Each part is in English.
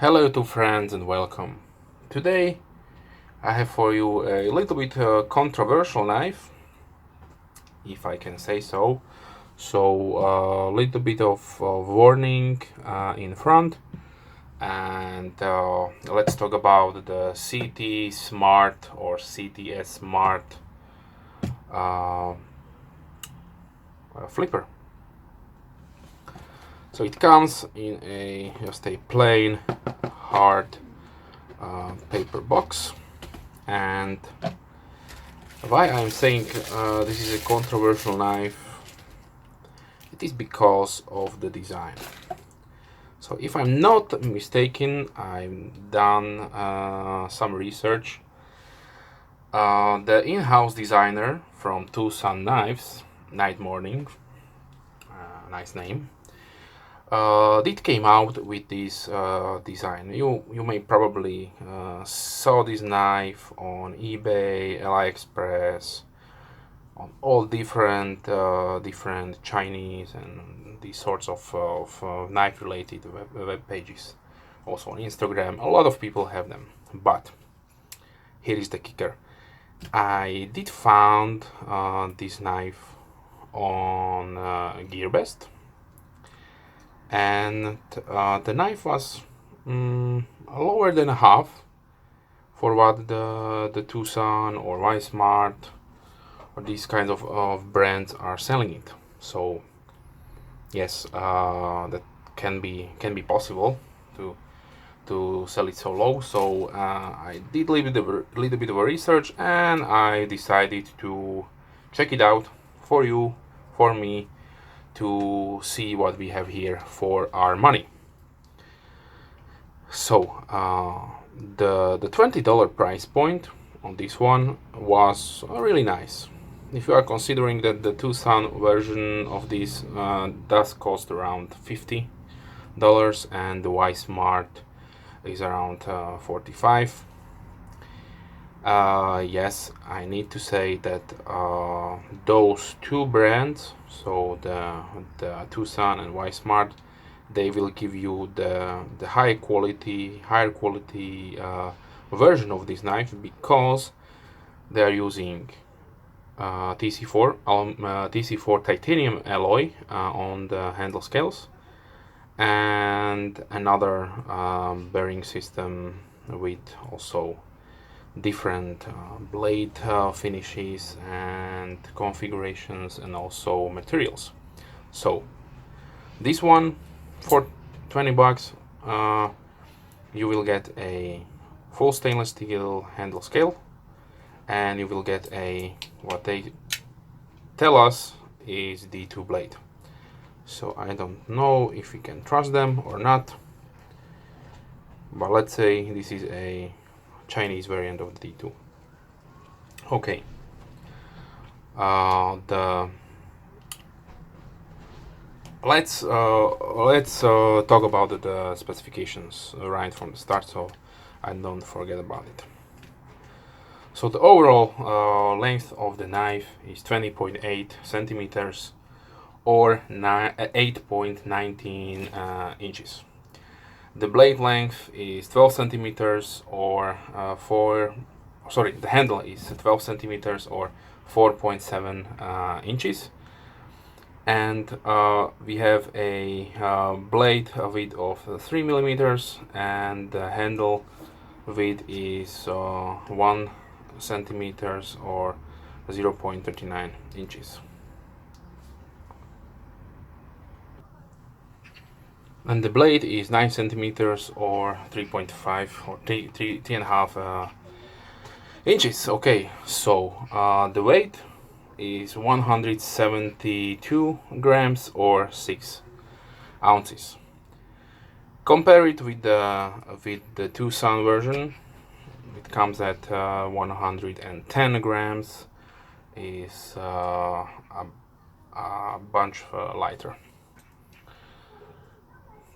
Hello to friends and welcome. Today I have for you a little bit controversial knife, if I can say so. So a little bit of warning in front, and let's talk about the CTSmart or CTSmart uh, flipper. So it comes in just a plain hard paper box. And why I'm saying this is a controversial knife, it is because of the design. So if I'm not mistaken, I've done some research. The in-house designer from Tucson Knives, Night Morning, nice name, it came out with this design. You may probably saw this knife on eBay, AliExpress, on all different Chinese and these sorts of knife related web pages. Also on Instagram, a lot of people have them. But here is the kicker: I did found this knife on GearBest, and the knife was lower than a half for what the Tucson or CTSmart or these kinds of brands are selling it. So yes, that can be possible to sell it so low. So I did a little bit of a research, and I decided to check it out for you, for me, to see what we have here for our money. So the $20 price point on this one was really nice. If you are considering that the Tucson version of this does cost around $50 and the CTSmart is around $45. Yes, I need to say that those two brands, so the Tucson and CTSmart, they will give you the higher quality version of this knife, because they are using TC4 titanium alloy on the handle scales, and another bearing system with also different blade finishes and configurations and also materials. So this one, for $20, you will get a full stainless steel handle scale, and you will get a, what they tell us is D2 blade. So I don't know if we can trust them or not, but let's say this is a Chinese variant of the D2. Okay. Let's talk about the specifications right from the start, so I don't forget about it. So the overall length of the knife is 20.8 centimeters or 8.19 inches. The blade length is 12 centimeters or the handle is 12 centimeters or 4.7 inches. And we have a blade width of 3 millimeters, and the handle width is 1 centimeters or 0.39 inches. And the blade is 9 centimeters or 3.5 or 3.5 inches. Okay, so the weight is 172 grams or 6 ounces. Compare it with the Tucson version. It comes at 110 grams, is a bunch lighter.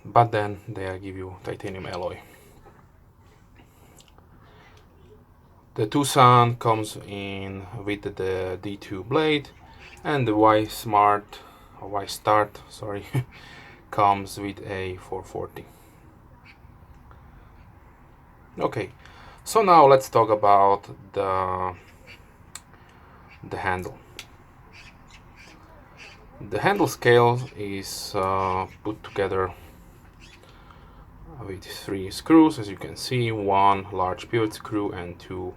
But then they give you titanium alloy. The Tucson comes in with the D2 blade, and the CTSmart or CTStart, sorry, comes with a 440. Okay, so now let's talk about the handle. The handle scale is put together with 3 screws, as you can see, one large pivot screw and two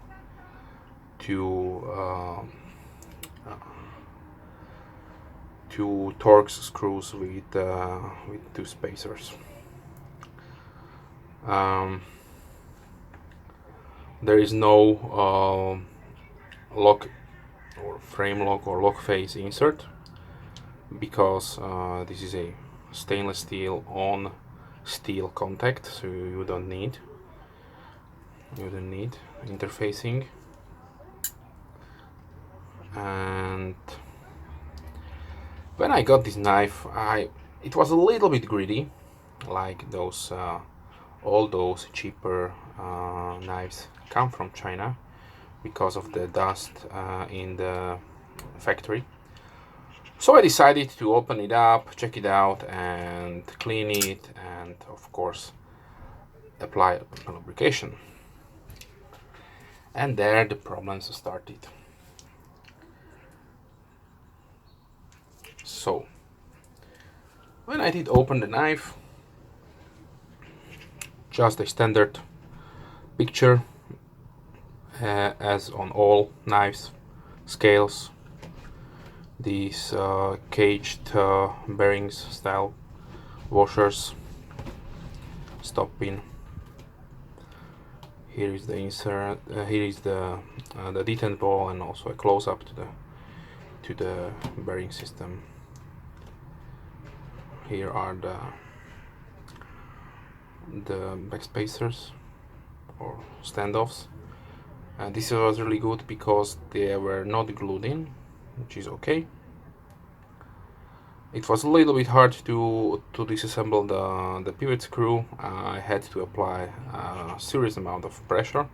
Torx screws with 2 spacers. There is no lock or frame lock or lock face insert because this is a stainless steel on steel contact, so you don't need interfacing. And when I got this knife, it was a little bit greedy, like those all those cheaper knives come from China because of the dust in the factory. So I decided to open it up, check it out, and clean it, and of course apply lubrication. And there the problems started. So when I did open the knife, just a standard picture as on all knives, scales, these caged bearings style washers, stop pin. Here is the insert. Here is the detent ball, and also a close up to the bearing system. Here are the back spacers or standoffs. This was really good because they were not glued in, which is okay. It was a little bit hard to disassemble the pivot screw. I had to apply a serious amount of pressure.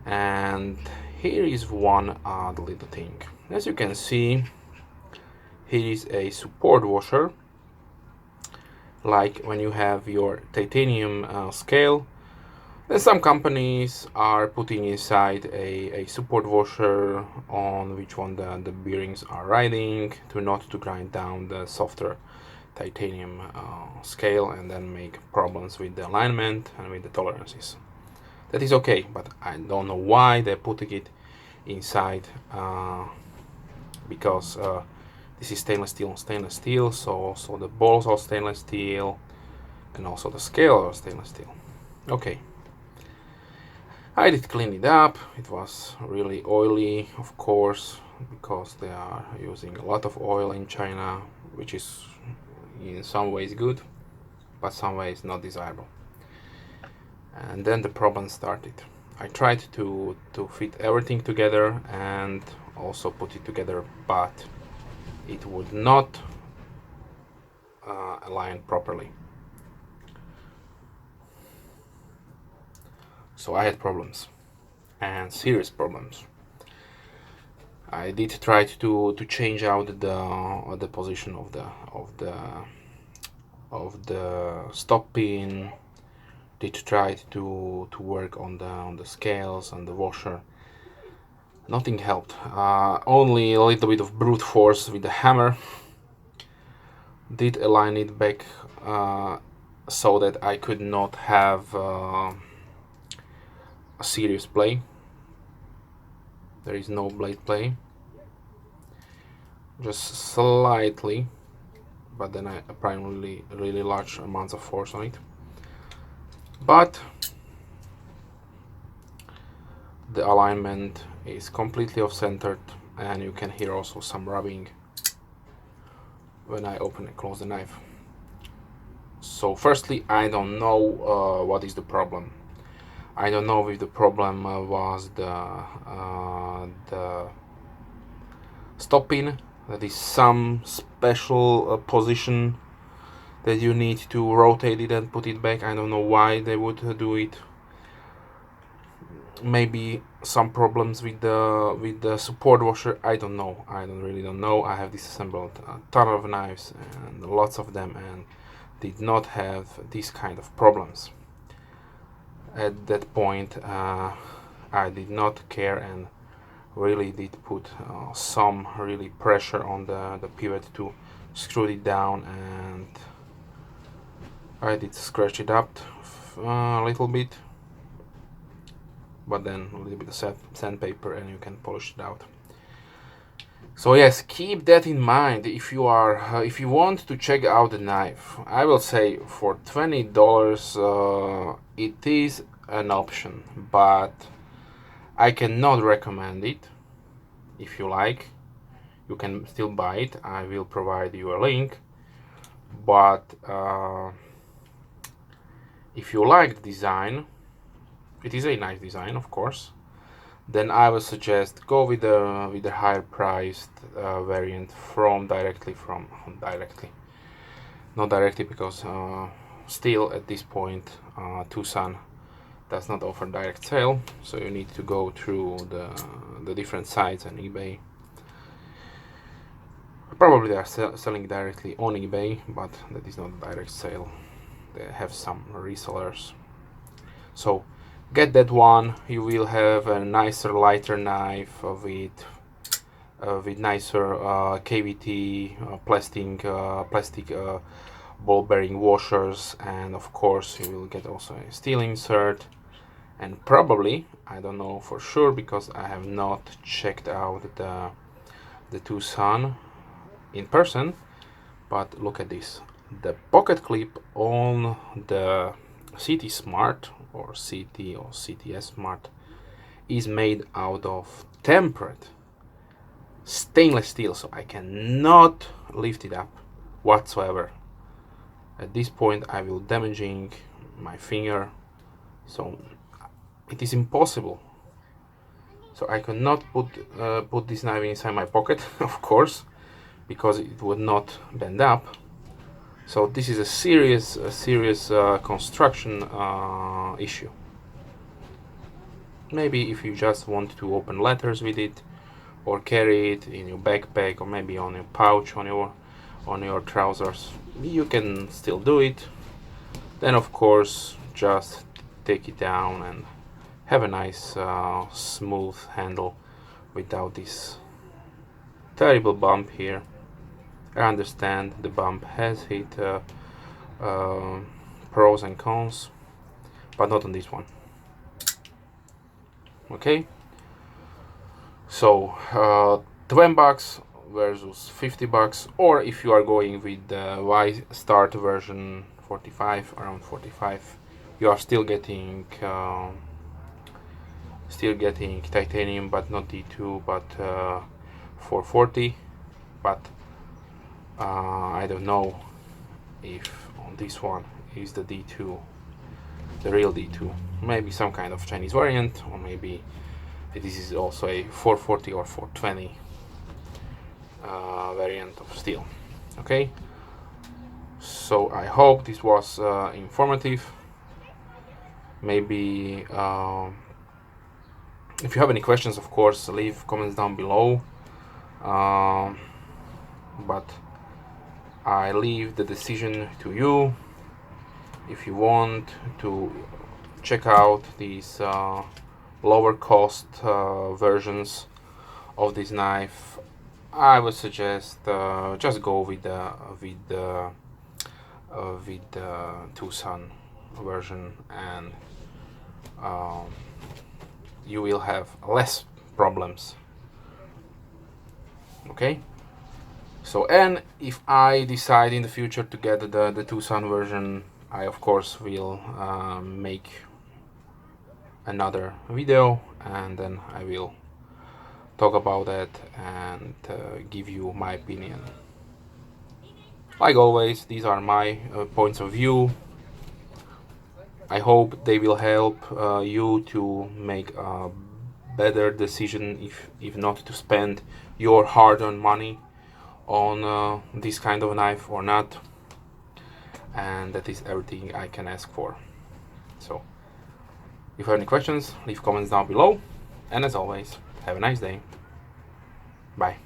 And here is one odd little thing. As you can see, here is a support washer. Like when you have your titanium scale, then some companies are putting inside a support washer on which one the bearings are riding to not to grind down the softer titanium scale and then make problems with the alignment and with the tolerances. That is okay, but I don't know why they're putting it inside because this is stainless steel, so the balls are stainless steel and also the scale are stainless steel. Okay. I did clean it up. It was really oily, of course, because they are using a lot of oil in China, which is in some ways good, but some ways not desirable. And then the problem started. I tried to fit everything together and also put it together, but it would not align properly. So I had problems, and serious problems. I did try to change out the position of the stop pin. Did try to work on the scales and the washer. Nothing helped. Only a little bit of brute force with the hammer did align it back so that I could not have a serious play. There is no blade play, just slightly, but then I apply really large amounts of force on it. But the alignment is completely off-centered, and you can hear also some rubbing when I open and close the knife. So firstly, I don't know what is the problem. I don't know if the problem was the stop pin, that is some special position that you need to rotate it and put it back. I don't know why they would do it. Maybe some problems with the support washer. I don't know. I really don't know. I have disassembled a ton of knives and lots of them and did not have these kind of problems. At that point, I did not care and really did put some really pressure on the pivot to screw it down, and I did scratch it up a little bit, but then a little bit of sandpaper and you can polish it out. So yes, keep that in mind if you are if you want to check out the knife. I will say for $20 it is an option, but I cannot recommend it. If you like, you can still buy it. I will provide you a link, but if you like the design, it is a nice design, of course, then I would suggest go with the higher priced variant not directly, because still at this point Tucson does not offer direct sale, so you need to go through the different sites on eBay. Probably they are selling directly on eBay, but that is not direct sale. They have some resellers. So get that one. You will have a nicer, lighter knife with nicer KVT plastic ball bearing washers, and of course you will get also a steel insert, and probably, I don't know for sure because I have not checked out the Tucson in person, but look at this. The pocket clip on the CTSmart or CTSmart is made out of tempered stainless steel, so I cannot lift it up whatsoever. At this point I will damaging my finger, so it is impossible. So I cannot put this knife inside my pocket, of course, because it would not bend up. So this is a serious construction issue. Maybe if you just want to open letters with it, or carry it in your backpack, or maybe on your pouch on your trousers, you can still do it. Then of course just take it down and have a nice smooth handle without this terrible bump here. I understand the bump has hit pros and cons, but not on this one. Okay, so $20 versus $50, or if you are going with the Y Start version 45, around 45, you are still getting titanium, but not D2, but for 40. But I don't know if on this one is the D2, the real D2. Maybe some kind of Chinese variant, or maybe this is also a 440 or 420 variant of steel. Okay, so I hope this was informative. Maybe if you have any questions, of course, leave comments down below, but I leave the decision to you. If you want to check out these lower cost versions of this knife, I would suggest just go with the Tucson version, and you will have less problems. Okay, so, and if I decide in the future to get the Tucson version, I of course will make another video, and then I will talk about that and give you my opinion. Like always, these are my points of view. I hope they will help you to make a better decision, if not to spend your hard-earned money on this kind of knife or not. And that is everything I can ask for. So if you have any questions, leave comments down below, and as always, have a nice day. Bye.